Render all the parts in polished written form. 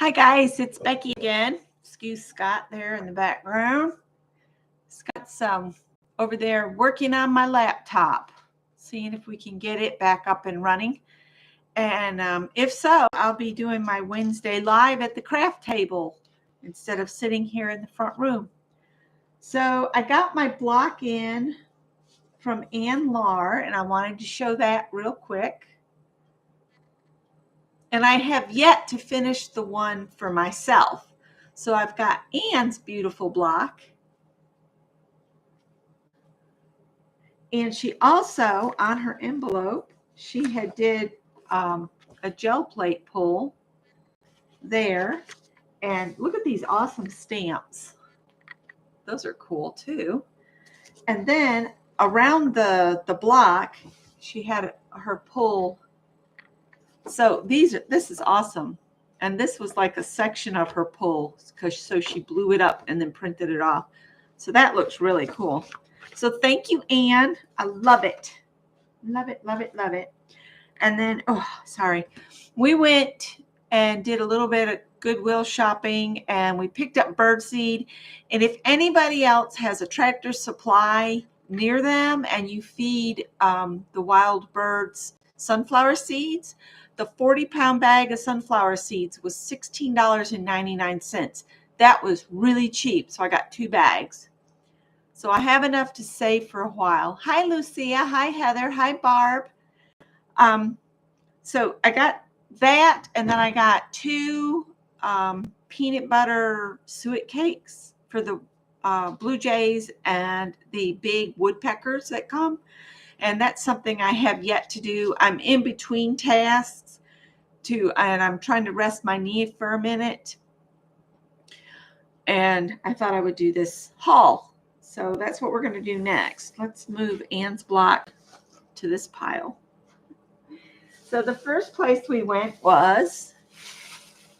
Hi guys, it's Becky again. Excuse Scott there in the background. Scott's over there working on my laptop, seeing if we can get it back up and running. And if so, I'll be doing my Wednesday live at the craft table instead of sitting here in the front room. So I got my block in from Ann Lar, and I wanted to show that real quick. And I have yet to finish the one for myself. So I've got Ann's beautiful block. And she also, on her envelope, she had did a gel plate pull there. And look at these awesome stamps. Those are cool too. And then around the block, she had her pull. So this is awesome. And this was like a section of her pull, so she blew it up and then printed it off. So that looks really cool. So thank you, Anne. I love it. Love it, love it, love it. And then, we went and did a little bit of Goodwill shopping, and we picked up birdseed. And if anybody else has a Tractor Supply near them and you feed the wild birds sunflower seeds, the 40-pound bag of sunflower seeds was $16.99. That was really cheap, so I got 2 bags. So I have enough to save for a while. Hi, Lucia. Hi, Heather. Hi, Barb. So I got that, and then I got 2 peanut butter suet cakes for the blue jays and the big woodpeckers that come. And that's something I have yet to do. I'm in between tasks and I'm trying to rest my knee for a minute. And I thought I would do this haul. So that's what we're going to do next. Let's move Ann's block to this pile. So the first place we went was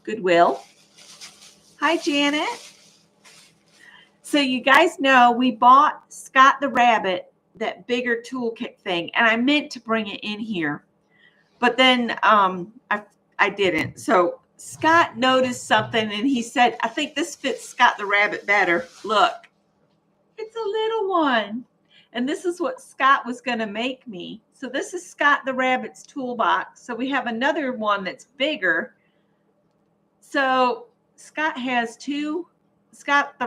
Goodwill. Hi, Janet. So you guys know we bought Scott the Rabbit that bigger toolkit thing, and I meant to bring it in here, but then I didn't. So Scott noticed something, and he said, I think this fits Scott the Rabbit better. Look, it's a little one, and this is what Scott was going to make me. So this is Scott the Rabbit's toolbox. So we have another one that's bigger. So Scott the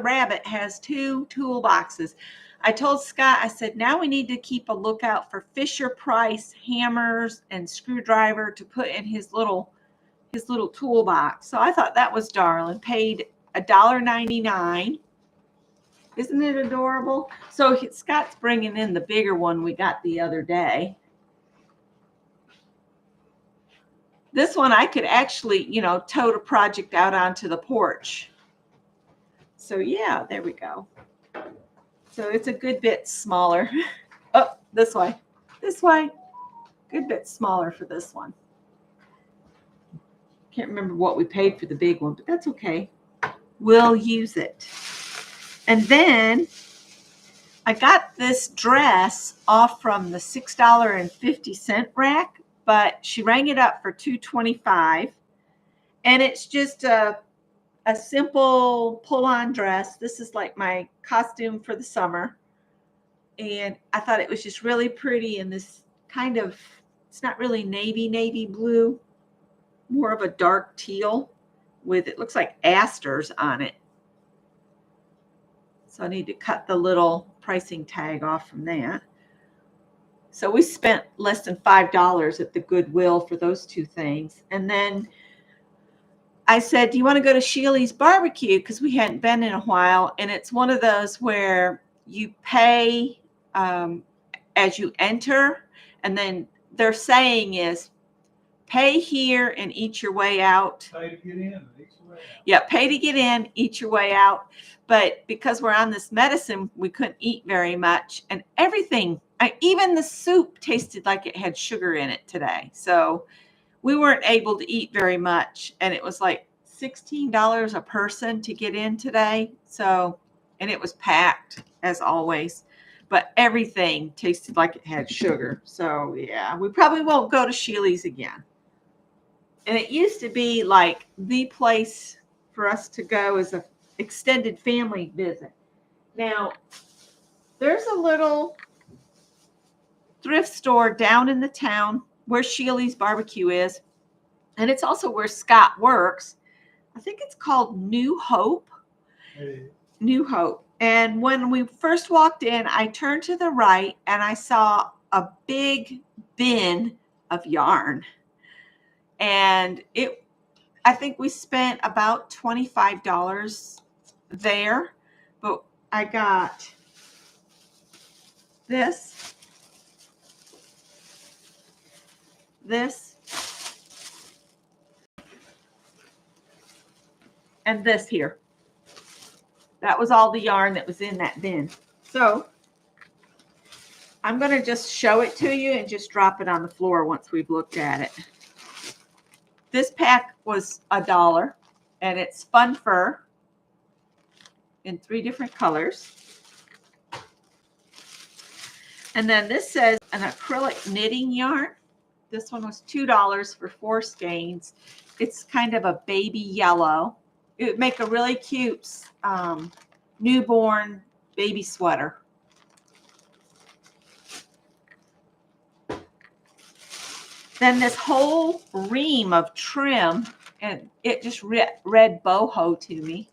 Rabbit has 2 toolboxes. I told Scott, I said, now we need to keep a lookout for Fisher-Price hammers and screwdriver to put in his little toolbox. So I thought that was darling. Paid $1.99. Isn't it adorable? So Scott's bringing in the bigger one we got the other day. This one I could actually, tote a project out onto the porch. So yeah, there we go. So it's a good bit smaller. Oh, this way. Good bit smaller for this one. Can't remember what we paid for the big one, but that's okay. We'll use it. And then I got this dress off from the $6.50 rack, but she rang it up for $2.25. And it's just a simple pull-on dress. This is like my costume for the summer. And I thought it was just really pretty in this kind of, it's not really navy blue, more of a dark teal with, it looks like asters on it. So I need to cut the little pricing tag off from that. So we spent less than $5 at the Goodwill for those 2 things. And then I said, do you want to go to Sheely's Barbecue? Because we hadn't been in a while. And it's one of those where you pay as you enter. And then their saying is, pay here and eat your way out. Pay to get in and eat your way out. Yeah, pay to get in, eat your way out. But because we're on this medicine, we couldn't eat very much. And everything, even the soup tasted like it had sugar in it today. So we weren't able to eat very much, and it was like $16 a person to get in today. So, and it was packed as always, but everything tasted like it had sugar. So yeah, we probably won't go to Sheely's again. And it used to be like the place for us to go as a extended family visit. Now, there's a little thrift store down in the town where Sheely's Barbecue is. And it's also where Scott works. I think it's called New Hope. New Hope. And when we first walked in, I turned to the right and I saw a big bin of yarn. And I think we spent about $25 there. But I got this, and this here. That was all the yarn that was in that bin. So I'm going to just show it to you and just drop it on the floor once we've looked at it. This pack was $1, and it's fun fur in 3 different colors. And then this says an acrylic knitting yarn. This one was $2 for 4 skeins. It's kind of a baby yellow. It would make a really cute newborn baby sweater. Then this whole ream of trim, and it just read boho to me.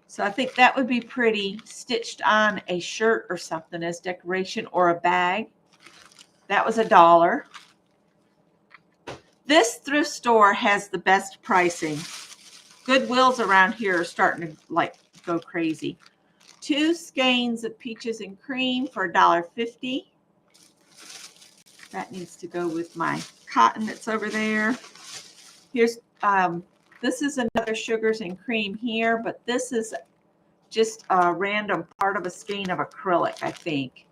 So I think that would be pretty stitched on a shirt or something as decoration, or a bag. That was $1. This thrift store has the best pricing. Goodwills around here are starting to like go crazy. 2 skeins of peaches and cream for $1.50. That needs to go with my cotton that's over there. Here's this is another sugars and cream here, but this is just a random part of a skein of acrylic, I think.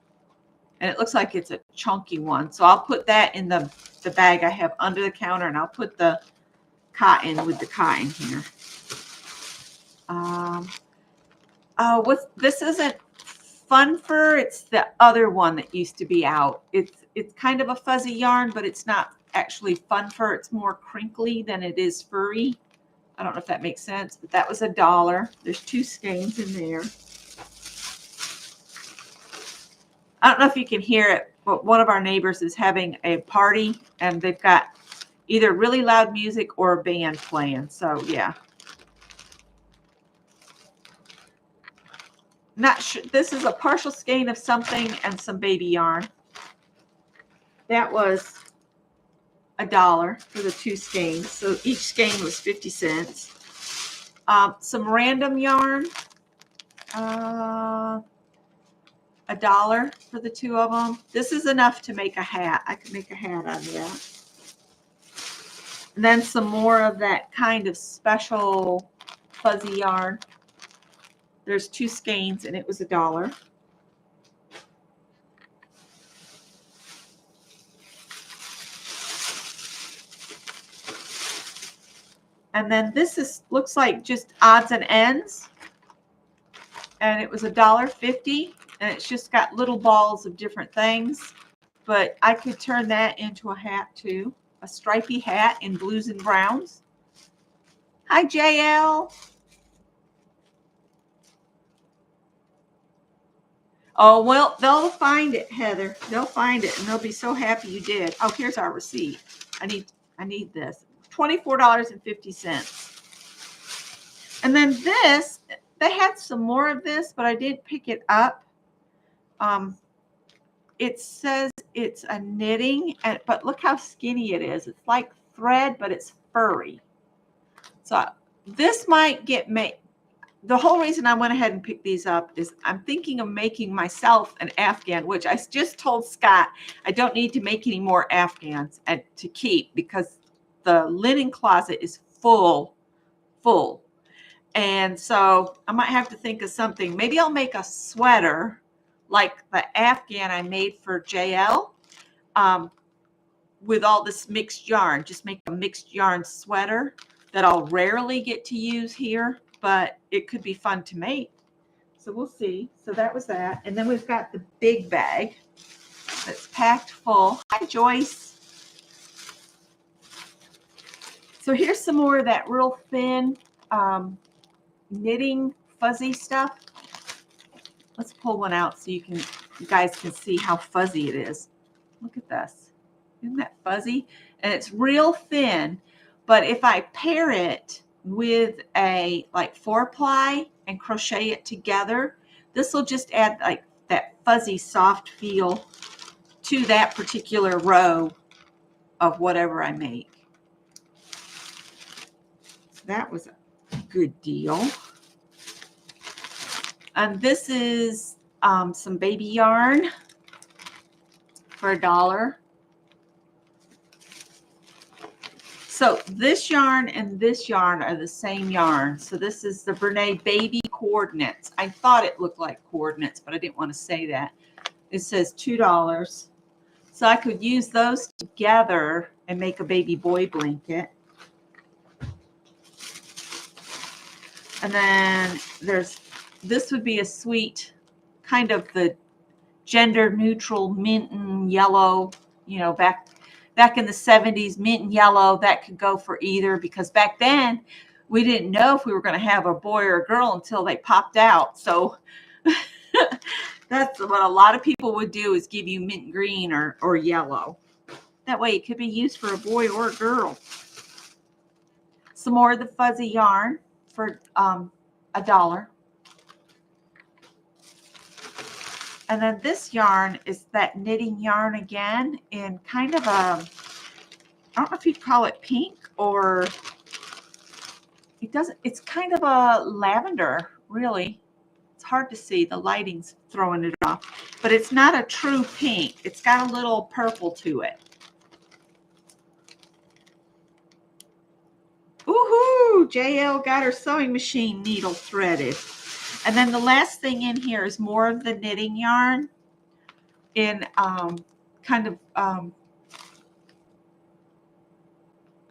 And it looks like it's a chunky one. So I'll put that in the bag I have under the counter, and I'll put the cotton with the cotton here. This isn't fun fur. It's the other one that used to be out. It's kind of a fuzzy yarn, but it's not actually fun fur. It's more crinkly than it is furry. I don't know if that makes sense, but that was $1. There's 2 skeins in there. I don't know if you can hear it, but one of our neighbors is having a party, and they've got either really loud music or a band playing. So yeah. Not sure. This is a partial skein of something and some baby yarn. That was $1 for the 2 skeins. So each skein was 50 cents. Some random yarn. $1 for the 2 of them. This is enough to make a hat. I could make a hat out of that. And then some more of that kind of special fuzzy yarn. There's 2 skeins, and it was $1. And then this looks like just odds and ends, and it was $1.50, and it's just got little balls of different things. But I could turn that into a hat too, a stripy hat in blues and browns. Hi, JL. Oh, well, they'll find it, Heather. They'll find it, and they'll be so happy you did. Oh, here's our receipt. I need this. $24.50. And then this, they had some more of this, but I didn't pick it up. It says it's a knitting, but look how skinny it is. It's like thread, but it's furry. So this might get made. The whole reason I went ahead and picked these up is I'm thinking of making myself an Afghan, which I just told Scott I don't need to make any more Afghans to keep, because the linen closet is full. And so I might have to think of something. Maybe I'll make a sweater like the Afghan I made for JL with all this mixed yarn. Just make a mixed yarn sweater that I'll rarely get to use here, but it could be fun to make. So we'll see. So that was that. And then we've got the big bag that's packed full. Hi, Joyce. So here's some more of that real thin knitting fuzzy stuff. Let's pull one out so you guys can see how fuzzy it is. Look at this. Isn't that fuzzy? And it's real thin, but if I pair it with a like 4-ply and crochet it together, this will just add like that fuzzy soft feel to that particular row of whatever I make. That was a good deal. And this is some baby yarn for $1. So this yarn and this yarn are the same yarn. So this is the Brene Baby Coordinates. I thought it looked like coordinates, but I didn't want to say that. It says $2. So I could use those together and make a baby boy blanket. And then this would be a sweet, kind of the gender neutral mint and yellow, you know, back in the 70s, mint and yellow, that could go for either, because back then we didn't know if we were going to have a boy or a girl until they popped out. So that's what a lot of people would do, is give you mint green or yellow. That way it could be used for a boy or a girl. Some more of the fuzzy yarn for $1. And then this yarn is that knitting yarn again in kind of a, I don't know if you'd call it pink, or it's kind of a lavender, really. It's hard to see. The lighting's throwing it off. But it's not a true pink. It's got a little purple to it. Woohoo! JL got her sewing machine needle threaded. And then the last thing in here is more of the knitting yarn in kind of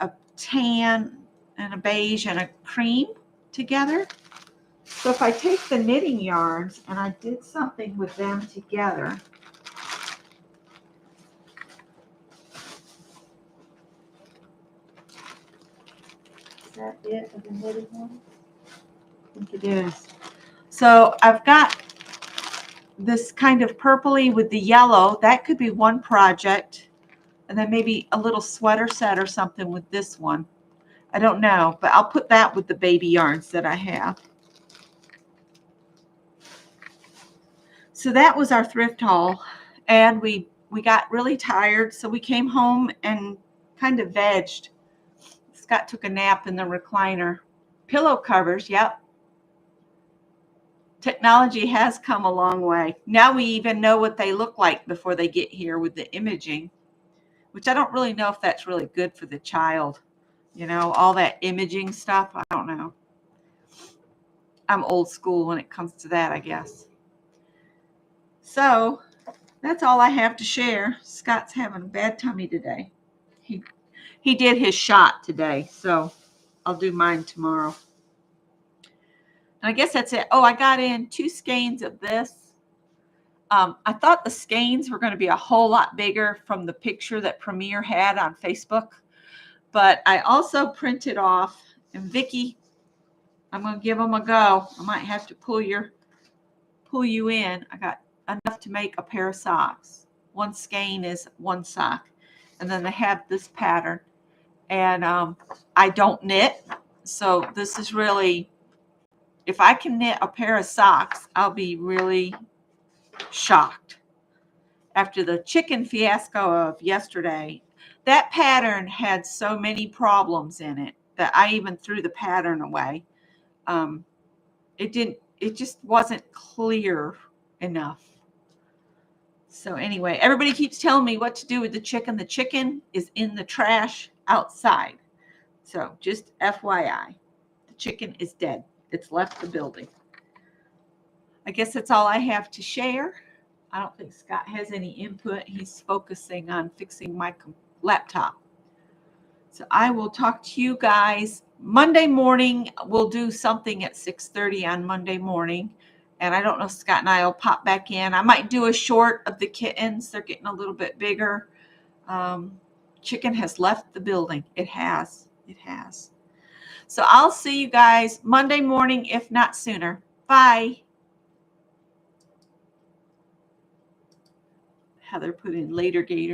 a tan and a beige and a cream together. So if I take the knitting yarns and I did something with them together, is that it of the knitting one? I think it is. So I've got this kind of purpley with the yellow. That could be one project. And then maybe a little sweater set or something with this one. I don't know, but I'll put that with the baby yarns that I have. So that was our thrift haul, and we got really tired, so we came home and kind of vegged. Scott took a nap in the recliner. Pillow covers, yep. Technology has come a long way. Now we even know what they look like before they get here with the imaging, which I don't really know if that's really good for the child. You know, all that imaging stuff, I don't know. I'm old school when it comes to that, I guess. So that's all I have to share. Scott's having a bad tummy today. He did his shot today, so I'll do mine tomorrow. And I guess that's it. Oh, I got in 2 skeins of this. I thought the skeins were going to be a whole lot bigger from the picture that Premier had on Facebook. But I also printed off, and Vicki, I'm going to give them a go. I might have to pull you in. I got enough to make a pair of socks. 1 skein is 1 sock. And then they have this pattern. And I don't knit. So this is really, if I can knit a pair of socks, I'll be really shocked. After the chicken fiasco of yesterday, that pattern had so many problems in it that I even threw the pattern away. It just wasn't clear enough. So anyway, everybody keeps telling me what to do with the chicken. The chicken is in the trash outside. So just FYI, the chicken is dead. It's left the building. I guess that's all I have to share. I don't think Scott has any input. He's focusing on fixing my laptop. So I will talk to you guys Monday morning. We'll do something at 6:30 on Monday morning. And I don't know if Scott and I will pop back in. I might do a short of the kittens. They're getting a little bit bigger. Chicken has left the building. It has. It has. So I'll see you guys Monday morning, if not sooner. Bye. Heather put in later gator.